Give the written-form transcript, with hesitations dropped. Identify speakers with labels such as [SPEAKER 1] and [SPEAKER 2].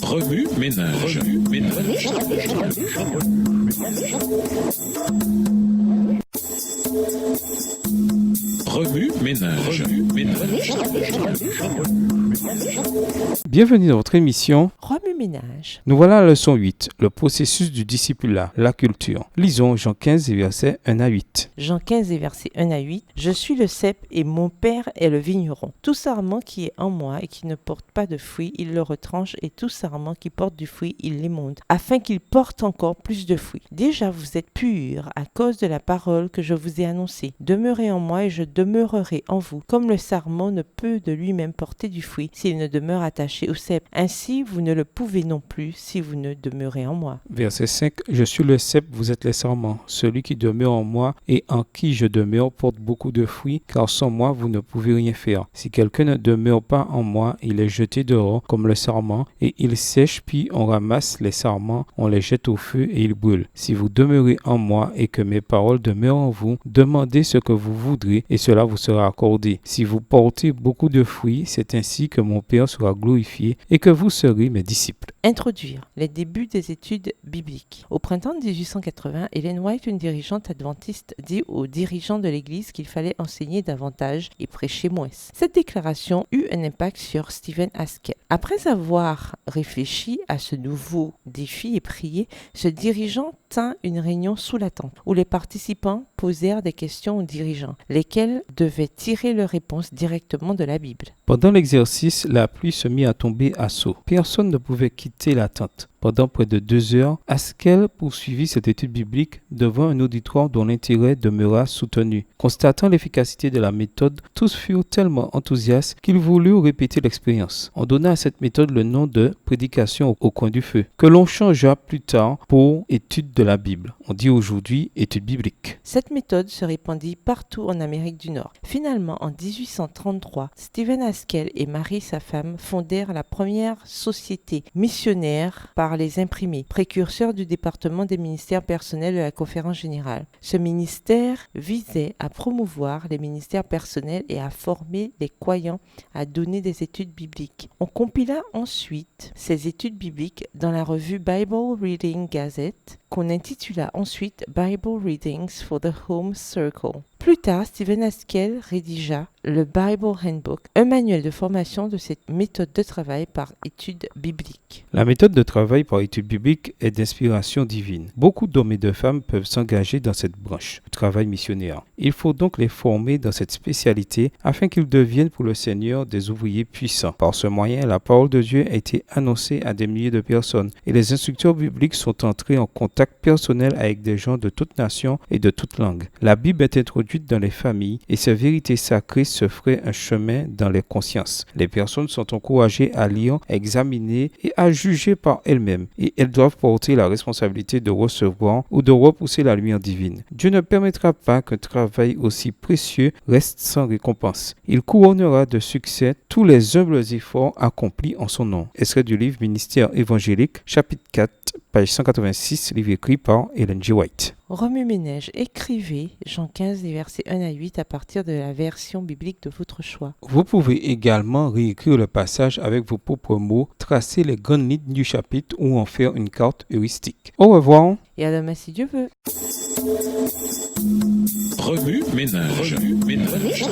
[SPEAKER 1] Remue ménage. Remue ménage.
[SPEAKER 2] Bienvenue dans votre émission
[SPEAKER 3] Remue-ménage.
[SPEAKER 2] Nous voilà à la leçon 8, le processus du discipulat, la culture. Lisons Jean 15 et versets 1 à 8.
[SPEAKER 3] Jean 15 et versets 1 à 8. Je suis le cep et mon père est le vigneron. Tout sarment qui est en moi et qui ne porte pas de fruits, il le retranche, et tout sarment qui porte du fruit, il l'émonde, afin qu'il porte encore plus de fruits. Déjà vous êtes purs à cause de la parole que je vous ai annoncée. Demeurez en moi et je demeurerai en vous. Comme le sarment ne peut de lui-même porter du fruit s'il ne demeure attaché au cep, ainsi vous ne le pouvez non plus si vous ne demeurez en moi.
[SPEAKER 2] Verset 5. Je suis le cep, vous êtes les sarments. Celui qui demeure en moi et en qui je demeure porte beaucoup de fruits, car sans moi vous ne pouvez rien faire. Si quelqu'un ne demeure pas en moi, il est jeté dehors comme le sarment, et il sèche, puis on ramasse les sarments, on les jette au feu et ils brûlent. Si vous demeurez en moi et que mes paroles demeurent en vous, demandez ce que vous voudrez et cela vous sera accordé. Si vous portez beaucoup de fruits, c'est ainsi que mon Père sera glorifié et que vous serez mes disciples.
[SPEAKER 3] Introduire les débuts des études bibliques. Au printemps 1880, Ellen White, une dirigeante adventiste, dit aux dirigeants de l'Église qu'il fallait enseigner davantage et prêcher moins. Cette déclaration eut un impact sur Stephen Haskell. Après avoir réfléchi à ce nouveau défi et prié, ce dirigeant tint une réunion sous la tente où les participants posèrent des questions aux dirigeants, lesquels devaient tirer leurs réponses directement de la Bible.
[SPEAKER 2] Pendant l'exercice, la pluie se mit à tomber à seaux. Personne ne pouvait quitter la tente. Pendant près de 2 heures, Haskell poursuivit cette étude biblique devant un auditoire dont l'intérêt demeura soutenu. Constatant l'efficacité de la méthode, tous furent tellement enthousiastes qu'ils voulurent répéter l'expérience. On donna à cette méthode le nom de prédication au coin du feu, que l'on changea plus tard pour étude de la Bible. On dit aujourd'hui étude biblique.
[SPEAKER 3] Cette méthode se répandit partout en Amérique du Nord. Finalement, en 1833, Stephen Haskell et Mary, sa femme, fondèrent la première société missionnaire par les imprimés, précurseur du département des ministères personnels de la Conférence générale. Ce ministère visait à promouvoir les ministères personnels et à former les croyants à donner des études bibliques. On compila ensuite ces études bibliques dans la revue Bible Reading Gazette, qu'on intitula ensuite Bible Readings for the Home Circle. Plus tard, Stephen Haskell rédigea le Bible Handbook, un manuel de formation de cette méthode de travail par étude biblique.
[SPEAKER 2] La méthode de travail par étude biblique est d'inspiration divine. Beaucoup d'hommes et de femmes peuvent s'engager dans cette branche du travail missionnaire. Il faut donc les former dans cette spécialité afin qu'ils deviennent pour le Seigneur des ouvriers puissants. Par ce moyen, la parole de Dieu a été annoncée à des milliers de personnes et les instructeurs bibliques sont entrés en contact personnel avec des gens de toutes nations et de toutes langues. La Bible est introduite dans les familles et ces vérités sacrées se feraient un chemin dans les consciences. Les personnes sont encouragées à lire, à examiner et à juger par elles-mêmes et elles doivent porter la responsabilité de recevoir ou de repousser la lumière divine. Dieu ne permettra pas qu'un travail aussi précieux reste sans récompense. Il couronnera de succès tous les humbles efforts accomplis en son nom. Extrait du livre Ministère évangélique, chapitre 4, page 186, livre écrit par Ellen G. White.
[SPEAKER 3] Remue-ménage, écrivez Jean 15 et versets 1 à 8 à partir de la version biblique de votre choix.
[SPEAKER 2] Vous pouvez également réécrire le passage avec vos propres mots, tracer les grandes lignes du chapitre ou en faire une carte heuristique. Au revoir.
[SPEAKER 3] Et à demain si Dieu veut.
[SPEAKER 1] Remue ménage. Remue ménage.